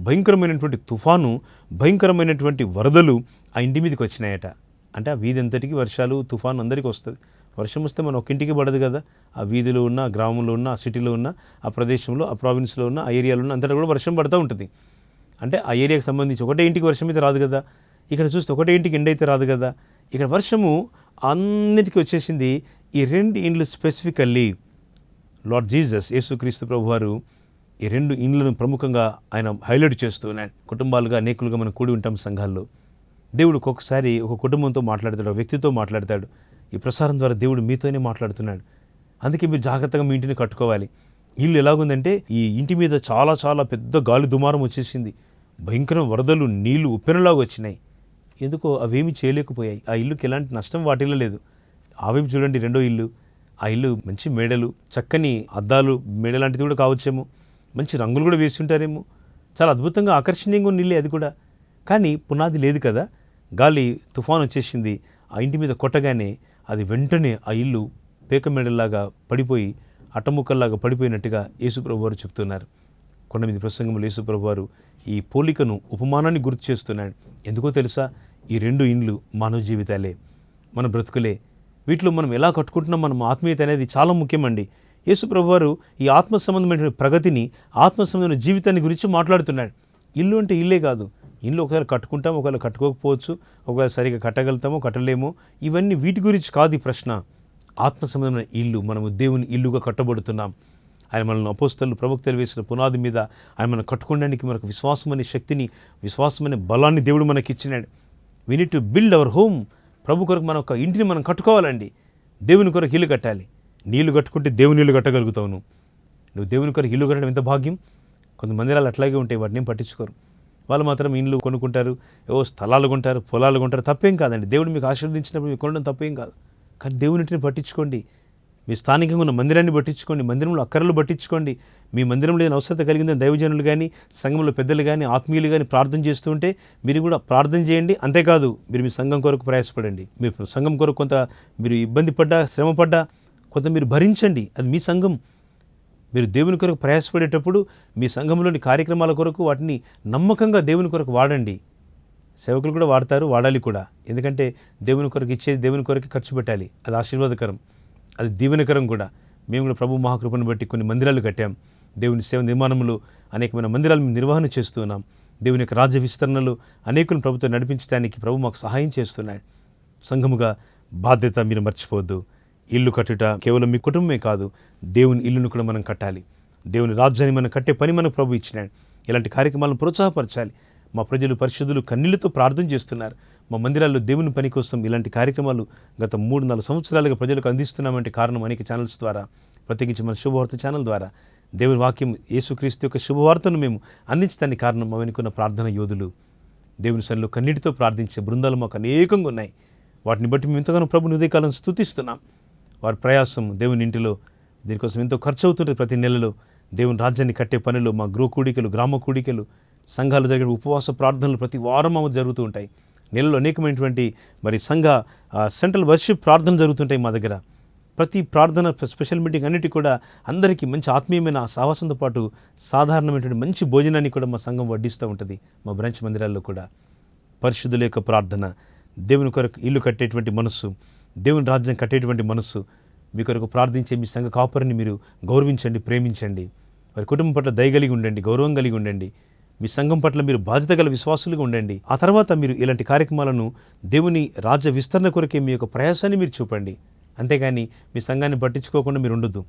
భయంకరమైనటువంటి తుఫాను, భయంకరమైనటువంటి వరదలు ఆ ఇంటి మీదకి వచ్చినాయట. అంటే ఆ వీధి అంతటికి వర్షాలు, తుఫాను అందరికీ వస్తుంది. వర్షం వస్తే మనం ఒక ఇంటికి పడదు కదా, ఆ వీధిలో ఉన్న, ఆ గ్రామంలో ఉన్న, ఆ సిటీలో ఉన్న, ఆ ప్రదేశంలో, ఆ ప్రావిన్స్లో ఉన్న, ఆ ఏరియాలో ఉన్న అంతటా కూడా వర్షం పడుతూ ఉంటుంది. అంటే ఆ ఏరియాకి సంబంధించి ఒకటే ఇంటికి వర్షం అయితే రాదు కదా, ఇక్కడ చూస్తే ఒకటే ఇంటికి ఎండ అయితే రాదు కదా. ఇక్కడ వర్షము అన్నిటికీ వచ్చేసింది. ఈ 2 ఇండ్లు స్పెసిఫికల్లీ లార్డ్ జీసస్ యేసుక్రీస్తు ప్రభువారు ఈ 2 ఇండ్లను ప్రముఖంగా ఆయన హైలైట్ చేస్తూ ఉన్నాడు. కుటుంబాలుగా అనేకులుగా మనం కూడి ఉంటాం సంఘాల్లో. దేవుడు ఒక్కొక్కసారి ఒక కుటుంబంతో మాట్లాడతాడు, ఒక వ్యక్తితో మాట్లాడతాడు. ఈ ప్రసారం ద్వారా దేవుడు మీతోనే మాట్లాడుతున్నాడు. అందుకే మీరు జాగ్రత్తగా మీ ఇంటిని కట్టుకోవాలి. ఇల్లు ఎలాగుందంటే ఈ ఇంటి మీద చాలా చాలా పెద్ద గాలి దుమారం వచ్చేసింది. భయంకర వరదలు, నీళ్లు ఉప్పెనలాగా వచ్చినాయి. ఎందుకో అవేమీ చేయలేకపోయాయి. ఆ ఇల్లుకి ఎలాంటి నష్టం వాటిల్లో లేదు. ఆ వైపు చూడండి, రెండో ఇల్లు. ఆ ఇల్లు మంచి మేడలు, చక్కని అద్దాలు, మేడ లాంటిది కూడా కావచ్చేమో, మంచి రంగులు కూడా వేసి ఉంటారేమో, చాలా అద్భుతంగా ఆకర్షణీయంగా ఉన్న ఇల్లే అది కూడా. కానీ పునాది లేదు కదా, గాలి తుఫాన్ వచ్చేసింది. ఆ ఇంటి మీద కొట్టగానే అది వెంటనే ఆ ఇల్లు పేక మేడల్లాగా పడిపోయి, అట్టముక్కల్లాగా పడిపోయినట్టుగా యేసుప్రభు వారు చెప్తున్నారు. కొండ మీద ప్రసంగంలో యేసుప్రభు వారు ఈ పోలికను, ఉపమానాన్ని గుర్తు చేస్తున్నాడు. ఎందుకో తెలుసా? ఈ 2 ఇండ్లు మానవ జీవితాలే, మన బ్రతుకులే. వీటిలో మనం ఎలా కట్టుకుంటున్నాం, మనం ఆత్మీయత అనేది చాలా ముఖ్యమండి. యేసుప్రభు వారు ఈ ఆత్మ సంబంధమైన ప్రగతిని, ఆత్మ సంబంధమైన జీవితాన్ని గురించి మాట్లాడుతున్నాడు. ఇల్లు అంటే ఇల్లే కాదు. ఇల్లు ఒకవేళ కట్టుకుంటాం, ఒకవేళ కట్టుకోకపోవచ్చు, ఒకవేళ సరిగా కట్టగలుగుతామో కట్టలేమో, ఇవన్నీ వీటి గురించి కాదు ఈ ప్రశ్న. ఆత్మ సంబంధమైన ఇల్లు, మనము దేవుని ఇల్లుగా కట్టబడుతున్నాం. ఆయన మనల్ని అపోస్తలు, ప్రవక్తలు వేసిన పునాది మీద ఆయన మనం కట్టుకోవడానికి మనకు విశ్వాసం అనే శక్తిని, విశ్వాసం అనే బలాన్ని దేవుడు మనకి ఇచ్చినాడు. We need to build our home. ప్రభు కొరకు మన ఒక ఇంటిని మనం కట్టుకోవాలండి. దేవుని కొరకు ఇల్లు కట్టాలి. నీళ్లు కట్టుకుంటే దేవుని ఇల్లు కట్టగలుగుతావు. నువ్వు దేవుని కొరకు ఇల్లు కట్టడం ఎంత భాగ్యం. కొంత మందిరాలు అట్లాగే ఉంటాయి, వాటిని ఏం పట్టించుకోరు. వాళ్ళు మాత్రం ఇండ్లు కొనుక్కుంటారు, ఏవో స్థలాలు కొంటారు, పొలాలు కొంటారు. తప్పేం కాదండి. దేవుడు మీకు ఆశీర్వదించినప్పుడు మీకు కొనడం తప్పేం కాదు. కానీ దేవునింటిని పట్టించుకోండి. మీ స్థానికంగా ఉన్న మందిరాన్ని పట్టించుకోండి, మందిరంలో అక్కరలు పట్టించుకోండి. మీ మందిరంలో ఏదైనా అవసరత కలిగిందని దైవజనులు కానీ, సంఘంలో పెద్దలు కానీ, ఆత్మీయులు కానీ ప్రార్థన చేస్తూ ఉంటే మీరు కూడా ప్రార్థన చేయండి. అంతేకాదు, మీరు మీ సంఘం కొరకు ప్రయాసపడండి. మీ సంఘం కొరకు కొంత మీరు ఇబ్బంది పడ్డా, శ్రమ పడ్డా కొంత మీరు భరించండి. అది మీ సంఘం. మీరు దేవుని కొరకు ప్రయాసపడేటప్పుడు మీ సంఘంలోని కార్యక్రమాల కొరకు వాటిని నమ్మకంగా దేవుని కొరకు వాడండి. సేవకులు కూడా వాడతారు, వాడాలి కూడా. ఎందుకంటే దేవుని కొరకు ఇచ్చేది దేవుని కొరకు ఖర్చు పెట్టాలి. అది ఆశీర్వాదకరం, అది దీవెనకరం కూడా. మేము కూడా ప్రభు మహాకృపను బట్టి కొన్ని మందిరాలు కట్టాం. దేవుని సేవ నిర్మాణములు, అనేకమైన మందిరాలు మేము నిర్వహణ చేస్తూ ఉన్నాం. దేవుని యొక్క రాజ్య విస్తరణలు అనేకులను ప్రభుత్వం నడిపించడానికి ప్రభు మాకు సహాయం చేస్తున్నాడు. సంఘముగా బాధ్యత మీరు మర్చిపోవద్దు. ఇల్లు కట్టుట కేవలం మీ కుటుంబమే కాదు, దేవుని ఇల్లును కూడా మనం కట్టాలి. దేవుని రాజ్యాన్ని మనం కట్టే పని మనకు ప్రభు ఇచ్చినాడు. ఇలాంటి కార్యక్రమాలను ప్రోత్సాహపరచాలి. మా ప్రజలు, పరిశుద్ధులు కన్నీళ్లతో ప్రార్థన చేస్తున్నారు. మా మందిరాల్లో దేవుని పని కోసం ఇలాంటి కార్యక్రమాలు గత 3-4 సంవత్సరాలుగా ప్రజలకు అందిస్తున్నామంటే కారణం అనేక ఛానల్స్ ద్వారా, ప్రత్యేకించి మన శుభవార్త ఛానల్ ద్వారా దేవుని వాక్యం, యేసుక్రీస్తు యొక్క శుభవార్తను మేము అందించడానికి కారణం మా వెనుకున్న ప్రార్థన యోధులు. దేవుని సన్నిధిలో కన్నీటితో ప్రార్థించే బృందాలు మాకు అనేకంగా ఉన్నాయి. వాటిని బట్టి మేము ఎంతగానో ప్రభుని ఉదయకాలం స్తుతిస్తున్నాం. వారి ప్రయాసం దేవుని ఇంటిలో, దీనికోసం ఎంతో ఖర్చు అవుతుంటుంది. ప్రతి నెలలో దేవుని రాజ్యాన్ని కట్టే పనిలో మా గృహ కూడికలు, గ్రామ కూడికలు, సంఘాలు జరిగిన ఉపవాస ప్రార్థనలు ప్రతి వారం జరుగుతూ ఉంటాయి. నెలలో అనేకమైనటువంటి సంఘ సెంట్రల్ వర్షిప్ ప్రార్థనలు జరుగుతుంటాయి మా దగ్గర. ప్రతి ప్రార్థన, స్పెషల్ మీటింగ్ అన్నిటి కూడా అందరికీ మంచి ఆత్మీయమైన సహవాసంతో పాటు సాధారణమైనటువంటి మంచి భోజనాన్ని కూడా మా సంఘం వడ్డిస్తూ ఉంటుంది. మా బ్రాంచ్ మందిరాల్లో కూడా పరిశుద్ధుల యొక్క ప్రార్థన, దేవుని కొరకు ఇల్లు కట్టేటువంటి మనస్సు, దేవుని రాజ్యం కట్టేటువంటి మనస్సు, మీ కొరకు ప్రార్థించే మీ సంఘ కాపరిని మీరు గౌరవించండి, ప్రేమించండి. వారి కుటుంబం పట్ల దయ కలిగి ఉండండి, గౌరవం కలిగి ఉండండి. మీ సంఘం పట్ల మీరు బాధ్యత గల విశ్వాసులుగా ఉండండి. ఆ తర్వాత మీరు ఇలాంటి కార్యక్రమాలను దేవుని రాజ్య విస్తరణ కొరకే మీ యొక్క ప్రయాసాన్ని మీరు చూపండి. అంతేగాని మీ సంఘాన్ని పట్టించుకోకుండా మీరు ఉండొద్దు.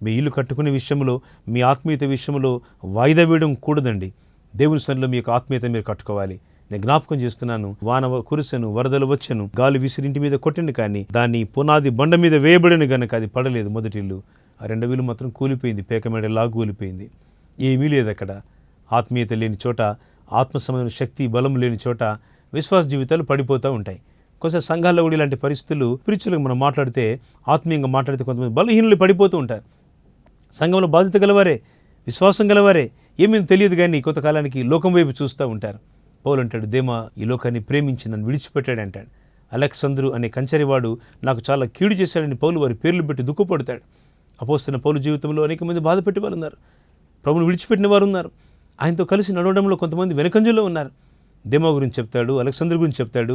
మీ ఇల్లు కట్టుకునే విషయంలో, మీ ఆత్మీయత విషయంలో వాయిదా వేయడం కూడదండి. దేవుని సన్నిధిలో మీ యొక్క ఆత్మీయత మీరు కట్టుకోవాలి. నేను జ్ఞాపకం చేస్తున్నాను, వాన కురిసెను, వరదలు వచ్చెను, గాలి విసిరింటి మీద కొట్టింది, కానీ దాన్ని పునాది బండ మీద వేయబడిన గనక అది పడలేదు. మొదటి ఇల్లు, ఆ 2వ ఇల్లు మాత్రం కూలిపోయింది, పేకమేడలా కూలిపోయింది. ఏమీ లేదు అక్కడ. ఆత్మీయత లేని చోట, ఆత్మ సంబంధమైన శక్తి, బలం లేని చోట విశ్వాస జీవితాలు పడిపోతూ ఉంటాయి. కొంచెం సంఘాల్లో కూడా ఇలాంటి పరిస్థితులు, స్పిరిచువల్గా మనం మాట్లాడితే, ఆత్మీయంగా మాట్లాడితే కొంతమంది బలహీనులు పడిపోతూ ఉంటారు. సంఘంలో బాధ్యత గలవారే, విశ్వాసం గలవారే, ఏమేమి తెలియదు కానీ కొంతకాలానికి లోకం వైపు చూస్తూ ఉంటారు. పౌలు అంటాడు, దేమా ఈ లోకాన్ని ప్రేమించి నన్ను విడిచిపెట్టాడు అంటాడు. అలెగ్జాంద్రు అనే కంచరివాడు నాకు చాలా కీడు చేశాడని పౌలు వారి పేర్లు పెట్టి దుఃఖపడతాడు. అపోస్తలుడైన పౌలు జీవితంలో అనేక మంది బాధపెట్టి వారు ఉన్నారు, ప్రభువును విడిచిపెట్టిన వారు ఉన్నారు. ఆయనతో కలిసి నడవడంలో కొంతమంది వెనకంజలో ఉన్నారు. దేమా గురించి చెప్తాడు, అలెగ్జాంద్రు గురించి చెప్తాడు.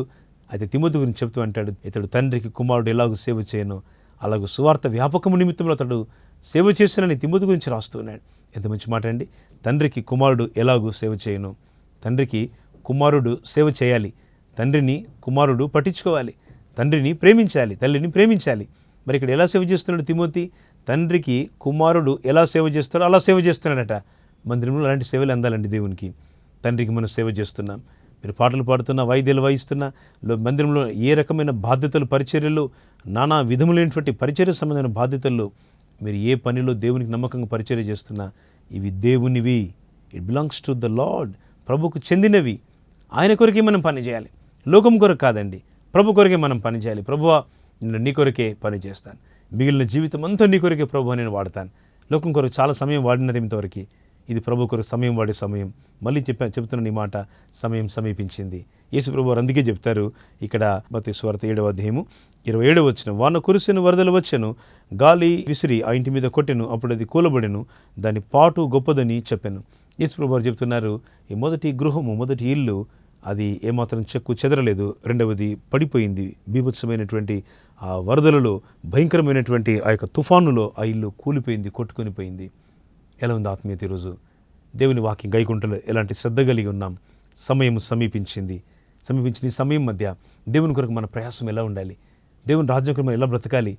అయితే తిమోతి గురించి చెప్తూ అంటాడు, ఇతడు తండ్రికి కుమారుడు ఎలాగో సేవ చేయను, అలాగూ సువార్త వ్యాపకము నిమిత్తంలో అతడు సేవ చేశానని తిమోతి గురించి రాస్తూ ఉన్నాడు. ఎంత మంచి మాట అండి. తండ్రికి కుమారుడు ఎలాగూ సేవ చేయను. తండ్రికి కుమారుడు సేవ చేయాలి. తండ్రిని కుమారుడు పట్టించుకోవాలి. తండ్రిని ప్రేమించాలి, తల్లిని ప్రేమించాలి. మరి ఇక్కడ ఎలా సేవ చేస్తున్నాడు తిమోతి? తండ్రికి కుమారుడు ఎలా సేవ చేస్తాడో అలా సేవ చేస్తున్నాడట. మందిరంలో అలాంటి సేవలు అందాలండి దేవునికి. తండ్రికి మనం సేవ చేస్తున్నాం. మీరు పాటలు పాడుతున్నా, వాయిద్యాలు వాయిస్తున్నా, మందిరంలో ఏ రకమైన బాధ్యతలు, పరిచర్యలు, నానా విధములైనటువంటి పరిచర్య సంబంధమైన బాధ్యతల్లో మీరు ఏ పనిలో దేవునికి నమ్మకంగా పరిచర్య చేస్తున్నా, ఇవి దేవునివి. It belongs to the Lord. ప్రభుకు చెందినవి. ఆయన కొరకే మనం పని చేయాలి, లోకం కొరకు కాదండి. ప్రభు కొరకే మనం పని చేయాలి. ప్రభువా, నేను నీ కొరకే పని చేస్తాను, మిగిలిన జీవితం అంతా నీ కొరకే ప్రభువా నేను వాడతాను. లోకం కొరకు చాలా సమయం వాడినారు ఇంతవరకు. ఇది ప్రభు కొరకు సమయం వాడే సమయం. మళ్ళీ చెప్తున్న ఈ మాట, సమయం సమీపించింది. యేసు ప్రభు వారు అందుకే చెప్తారు ఇక్కడ మత్తయి సువార్త 7వ అధ్యాయము 27వ వచనం, వాన కురిసెను, వరదలు వచ్చెను, గాలి విసిరి ఆ ఇంటి మీద కొట్టెను, అప్పుడు అది కూలబడెను, దాని పాటు గొప్పదని చెప్పాను. యేసు ప్రభు వారు చెప్తున్నారు, ఈ మొదటి గృహము, మొదటి ఇల్లు అది ఏమాత్రం చెక్కు చెదరలేదు. రెండవది పడిపోయింది. బీభత్సమైనటువంటి ఆ వరదలలో, భయంకరమైనటువంటి ఆ యొక్క తుఫానులో ఆ ఇల్లు కూలిపోయింది, కొట్టుకొని పోయింది. ఎలా ఉంది ఆత్మీయత ఈరోజు? దేవుని వాక్యం గైకుంటలో ఎలాంటి శ్రద్ధ కలిగి ఉన్నాం? సమయం సమీపించింది. ఈ సమయం మధ్య దేవుని కొరకు మన ప్రయాసం ఎలా ఉండాలి? దేవుని రాజ్యం కొరకు మనం ఎలా బ్రతకాలి?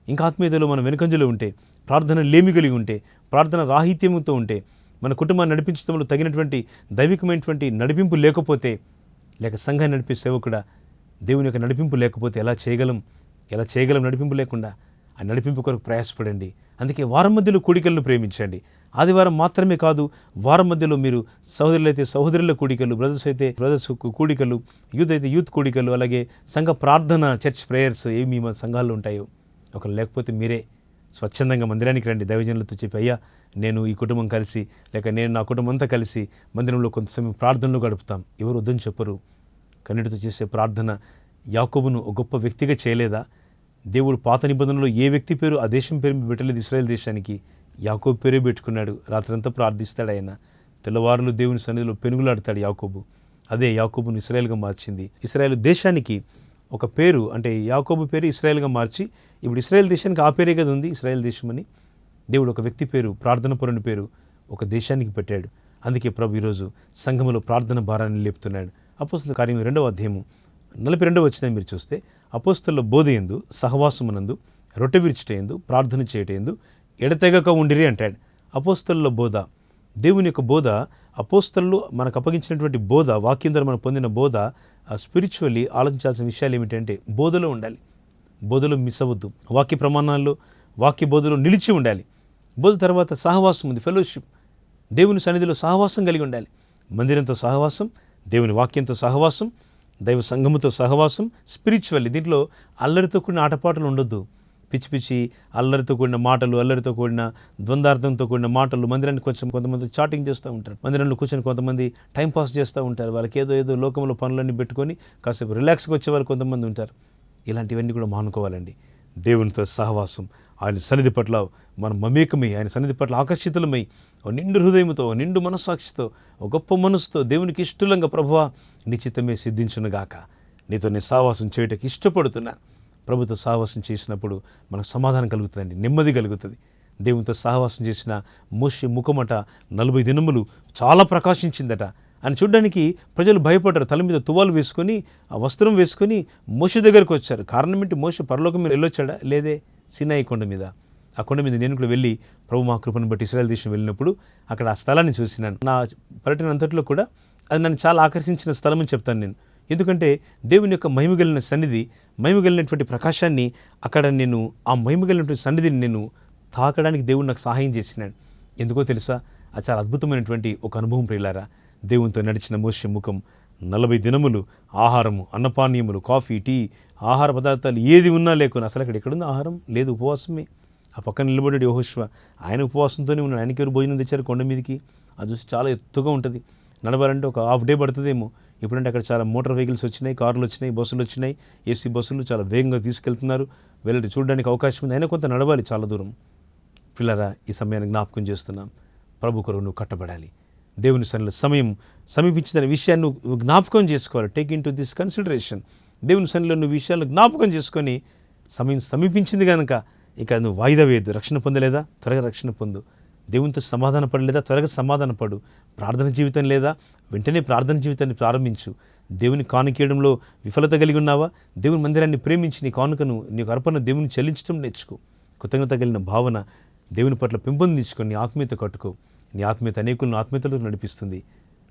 ఇంకా ఆత్మీయతలో మనం వెనుకంజలో ఉంటే, ప్రార్థన లేమి కలిగి ఉంటే, ప్రార్థన రాహిత్యంతో ఉంటే, మన కుటుంబాన్ని నడిపించడంలో తగినటువంటి దైవికమైనటువంటి నడిపింపు లేకపోతే, లేక సంఘాన్ని నడిపే సేవకుడా దేవుని యొక్క నడిపింపు లేకపోతే ఎలా చేయగలం నడిపింపు లేకుండా? ఆ నడిపింపు కొరకు ప్రయాసపడండి. అందుకే వారం మధ్యలో కూడికలను ప్రేమించండి. ఆదివారం మాత్రమే కాదు, వారం మధ్యలో మీరు సహోదరులైతే సహోదరుల కూడికలు, బ్రదర్స్ అయితే బ్రదర్స్ కూడికలు, యూత్ అయితే యూత్ కూడికలు, అలాగే సంఘ ప్రార్థన, చర్చ్ ప్రేయర్స్ ఏమి మీ సంఘాల్లో ఉంటాయో, ఒకరు లేకపోతే మీరే స్వచ్ఛందంగా మందిరానికి రండి. దైవజనులతో చెప్పి, అయ్యా నేను ఈ కుటుంబం కలిసి, లేక నేను నా కుటుంబం అంతా కలిసి మందిరంలో కొంత సమయం ప్రార్థనలో గడుపుతాం. ఎవరు వద్దని చెప్పరు. కన్నీటితో చేసే ప్రార్థన యాకోబును ఒక గొప్ప వ్యక్తిగా చేయలేదా? దేవుడు పాత నిబంధనలో ఏ వ్యక్తి పేరు ఆ దేశం పేరు పెట్టలేదు. ఇశ్రాయేల్ దేశానికి యాకోబు పేరే పెట్టుకున్నాడు. రాత్రంతా ప్రార్థిస్తాడు ఆయన. తెల్లవారులు దేవుని సన్నిధిలో పెనుగులాడతాడు యాకోబు. అదే యాకోబును ఇశ్రాయేల్గా మార్చింది. ఇశ్రాయేల్ దేశానికి ఒక పేరు, అంటే యాకోబు పేరు ఇశ్రాయేల్గా మార్చి, ఇప్పుడు ఇశ్రాయేల్ దేశానికి ఆ పేరే కదా ఉంది, ఇశ్రాయేల్ దేశం అని. దేవుడు ఒక వ్యక్తి పేరు, ప్రార్థన పరుని పేరు ఒక దేశానికి పెట్టాడు. అందుకే ప్రభు ఈరోజు సంఘములో ప్రార్థన భారాన్ని లేపుతున్నాడు. అపోస్తలుల కార్యం 2వ అధ్యాయము 42వ వచనం మీరు చూస్తే, అపోస్తలుల బోధయందు, సహవాసమునందు, రొట్టె విరుచుటయందు, ప్రార్థన చేయటయందు ఎడతెగక ఉండిరి అంటాడు. అపోస్తలుల బోధ, దేవుని యొక్క బోధ, అపోస్తలు మనకు అప్పగించినటువంటి బోధ, వాక్యం ద్వారా మనం పొందిన బోధ, స్పిరిచువల్లీ ఆలోచించాల్సిన విషయాలు ఏమిటంటే బోధలో ఉండాలి. బోధలో మిస్ అవ్వద్దు. వాక్య ప్రమాణాల్లో, వాక్య బోధలో నిలిచి ఉండాలి. బోధ తర్వాత సహవాసం ఉంది, ఫెలోషిప్. దేవుని సన్నిధిలో సహవాసం కలిగి ఉండాలి. మందిరంతో సహవాసం, దేవుని వాక్యంతో సహవాసం, దైవ సంఘముతో సహవాసం, స్పిరిచువల్లీ. దీంట్లో అల్లరితో కూడిన ఆటపాటలు ఉండొద్దు. పిచ్చి పిచ్చి అల్లరితో కూడిన మాటలు, అల్లరితో కూడిన ద్వందార్థంతో కూడిన మాటలు. మందిరానికి కొంతమంది చాటింగ్ చేస్తూ ఉంటారు. మందిరంలో కూర్చొని కొంతమంది టైంపాస్ చేస్తూ ఉంటారు. వాళ్ళకి ఏదో లోకంలో పనులన్నీ పెట్టుకొని కాసేపు రిలాక్స్గా వచ్చే వాళ్ళు కొంతమంది ఉంటారు. ఇలాంటివన్నీ కూడా మానుకోవాలండి. దేవునితో సహవాసం, ఆయన సన్నిధి పట్ల మనం మమేకమై, ఆయన సన్నిధి పట్ల ఆకర్షితులమై, ఓ నిండు హృదయంతో, నిండు మనస్సాక్షితో, ఒక గొప్ప మనసుతో దేవునికి ఇష్టలంగా, ప్రభువా నీ చిత్తమే సిద్ధించునుగాక, నీతో నేను సహవాసం చేయటకు ఇష్టపడుతున్నాను. ప్రభుతో సహవాసం చేసినప్పుడు మనకు సమాధానం కలుగుతుందండి, నెమ్మది కలుగుతుంది. దేవునితో సహవాసం చేసిన మోషే ముఖమట 40 దినములు చాలా ప్రకాశించిందట. అని చూడడానికి ప్రజలు భయపడ్డారు. తల మీద తువాలు వేసుకొని, ఆ వస్త్రం వేసుకొని మోషే దగ్గరకు వచ్చారు. కారణం ఏంటి? మోషే పరలోకం మీద వెళ్ళొచ్చాడా? లేదే, సీనాయి కొండ మీద. ఆ కొండ మీద నేను కూడా వెళ్ళి ప్రభు మా కృపను బట్టి ఇశ్రాయేల్ దేశం వెళ్ళినప్పుడు అక్కడ ఆ స్థలాన్ని చూసినాను. నా పర్యటన అంతట్లో కూడా అది నన్ను చాలా ఆకర్షించిన స్థలం అని చెప్తాను నేను. ఎందుకంటే దేవుని యొక్క మహిమగలిగిన సన్నిధి, మహిమగలిగినటువంటి ప్రకాశాన్ని అక్కడ నేను, ఆ మహిమగలిగినటువంటి సన్నిధిని నేను తాకడానికి దేవుడు నాకు సహాయం చేసినాడు. ఎందుకో తెలుసా? అది చాలా అద్భుతమైనటువంటి ఒక అనుభవం ప్రియులారా. దేవునితో నడిచిన మోషే ముఖం 40 దినములు ఆహారము, అన్నపానీయములు, కాఫీ, టీ, ఆహార పదార్థాలు ఏది ఉన్నా లేకున్నా, అసలు అక్కడ ఎక్కడుంది ఆహారం? లేదు, ఉపవాసమే. ఆ పక్కన నిలబడ్డాడు యెహోషువ. ఆయన ఉపవాసంతోనే ఉన్నాడు. ఆయనకి ఎవరు భోజనం తెచ్చారు కొండ మీదకి? అది చూసి చాలా ఎత్తుగా ఉంటుంది. నడవాలంటే ఒక హాఫ్ డే పడుతుందేమో. ఇప్పుడంటే అక్కడ చాలా మోటార్ వెహికల్స్ వచ్చినాయి, కార్లు వచ్చినాయి, బస్సులు వచ్చినాయి, ఏసీ బస్సులు చాలా వేగంగా తీసుకెళ్తున్నారు. వెళ్ళి చూడడానికి అవకాశం ఉంది. అయినా కొంత నడవాలి చాలా దూరం. పిల్లరా, ఈ సమయాన్ని జ్ఞాపకం చేస్తున్నాం. ప్రభు కొరకు నువ్వు కట్టబడాలి. దేవుని సన్నిధిలో సమయం సమీపించిన విషయాన్ని నువ్వు జ్ఞాపకం చేసుకోవాలి. Take in to this consideration. దేవుని సన్నిధిలో నువ్వు విషయాలను జ్ఞాపకం చేసుకొని, సమయం సమీపించింది కనుక ఇక నువ్వు వాయిదా వేయద్దు. రక్షణ పొందలేదా? త్వరగా రక్షణ పొందు. దేవునితో సమాధాన పడలేదా? త్వరగా సమాధాన పడు. ప్రార్థన జీవితం లేదా? వెంటనే ప్రార్థన జీవితాన్ని ప్రారంభించు. దేవుని కానుకేయడంలో విఫలత కలిగి ఉన్నావా? దేవుని మందిరాన్ని ప్రేమించి నీ కానుకను, నీకు అర్పణ దేవుని చెల్లించడం నేర్చుకో. కృతజ్ఞత కలిగిన భావన దేవుని పట్ల పెంపొందించుకొని నీ ఆత్మీయత కట్టుకో. నీ ఆత్మీయత అనేకులను ఆత్మీయతలకు నడిపిస్తుంది.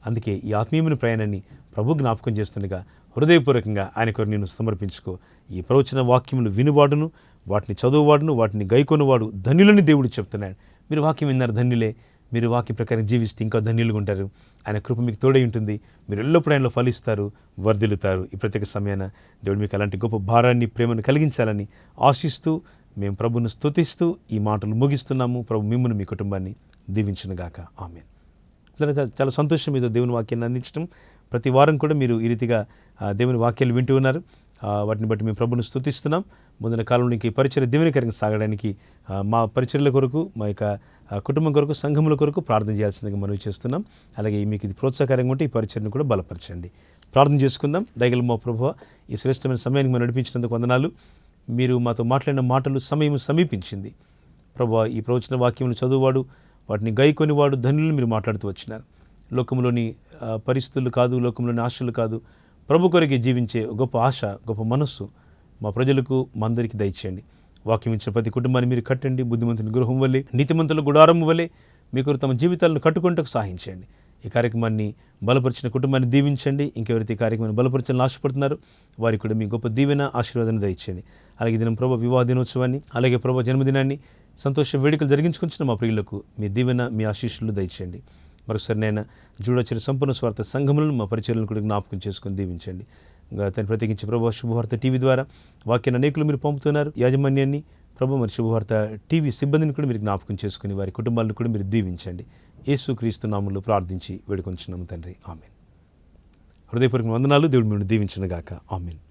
అందుకే ఈ ఆత్మీయమైన ప్రయాణాన్ని ప్రభు జ్ఞాపకం చేస్తుండగా హృదయపూర్వకంగా ఆయన కొరకు నేను సమర్పించుకో. ఈ ప్రవచన వాక్యములు వినువాడును, వాటిని చదువువాడును, వాటిని గైకొనువాడు ధన్యులని దేవుడు చెప్తున్నాడు. మీరు వాక్యం విన్నారు, ధన్యులే. మీరు వాక్య ప్రకారం జీవిస్తే ఇంకా ధన్యులుగా ఉంటారు. ఆయన కృప మీకు తోడై ఉంటుంది. మీరు ఎల్లప్పుడూ ఆయనలో ఫలిస్తారు, వర్ధిల్లుతారు. ఈ ప్రత్యేక సమయాన దేవుడు మీకు అలాంటి గొప్ప భారాన్ని, ప్రేమను కలిగించాలని ఆశిస్తూ మేము ప్రభును స్తుతిస్తూ ఈ మాటలు ముగిస్తున్నాము. ప్రభు మిమ్మును, మీ కుటుంబాన్ని దీవించునుగాక. ఆమేన్. చాలా సంతోషం మీతో దేవుని వాక్యాన్ని అందించడం. ప్రతి వారం కూడా మీరు ఈ రీతిగా దేవుని వాక్యాలు వింటూ ఉన్నారు. వాటిని బట్టి మేము ప్రభును స్తుతిస్తున్నాం. ముందున కాలంలో ఇంక ఈ పరిచర్య దీవెనకరంగా సాగడానికి మా పరిచర్యల కొరకు, మా యొక్క కుటుంబం కొరకు, సంఘముల కొరకు ప్రార్థన చేయాల్సిందిగా మనవి చేస్తున్నాం. అలాగే మీకు ఇది ప్రోత్సాహకరంగా ఉంటే ఈ పరిచర్యను కూడా బలపరచండి. ప్రార్థన చేసుకుందాం. దయగల మా ప్రభువా, ఈ శ్రేష్టమైన సమయానికి మనం నడిపించినందుకు వందనాలు. మీరు మాతో మాట్లాడిన మాటలు సమయం సమీపించింది. ప్రభువా, ఈ ప్రవచన వాక్యములు చదువువాడు, వాటిని గైకొనివాడు ధన్యులను మీరు మాట్లాడుతూ వచ్చినారు. లోకంలోని పరిస్థితులు కాదు, లోకంలోని ఆశలు కాదు, ప్రభు కొరకే జీవించే గొప్ప ఆశ, గొప్ప మనస్సు మా ప్రజలకు, మా అందరికీ దయచేయండి. వాక్యం ఇచ్చిన ప్రతి కుటుంబాన్ని మీరు కట్టండి. బుద్ధిమంతుని గృహం వల్లే, నీతిమంతుల గుడారం వల్లే మీకు తమ జీవితాలను కట్టుకుంటూ సహాయించండి. ఈ కార్యక్రమాన్ని బలపరిచిన కుటుంబాన్ని దీవించండి. ఇంకెవరైతే ఈ కార్యక్రమాన్ని బలపరచాలని ఆశపడుతున్నారు వారికి కూడా మీ గొప్ప దీవెన, ఆశీర్వాదాన్ని దయచేయండి. అలాగే దినం ప్రభు వివాహ దినోత్సవాన్ని, అలాగే ప్రభు జన్మదినాన్ని, సంతోష వేడుకలు జరిగించుకుంటున్న మా ప్రియులకు మీ దీవెన, మీ ఆశీస్సులు దయచేయండి. మరొకసారి నేను జూడాచరి సంపూర్ణ స్వార్థ సంఘములను, మా పరిచర్యలను కూడా జ్ఞాపకం చేసుకుని దీవించండి. తను ప్రత్యేకించి ప్రభు శుభవార్త టీవీ ద్వారా వాక్యాన్ని అనేకులు మీరు పంపుతున్నారు. యాజమాన్యాన్ని ప్రభు మరి శుభవార్త టీవీ సిబ్బందిని కూడా మీరు జ్ఞాపకం చేసుకుని వారి కుటుంబాలను కూడా మీరు దీవించండి. యేసుక్రీస్తు నామములో ప్రార్థించి వేడుకొంచున్నాము తండ్రి. ఆమేన్. హృదయపూర్వక వందనాలు. దేవుడు మిమ్మల్ని దీవించునుగాక. ఆమేన్.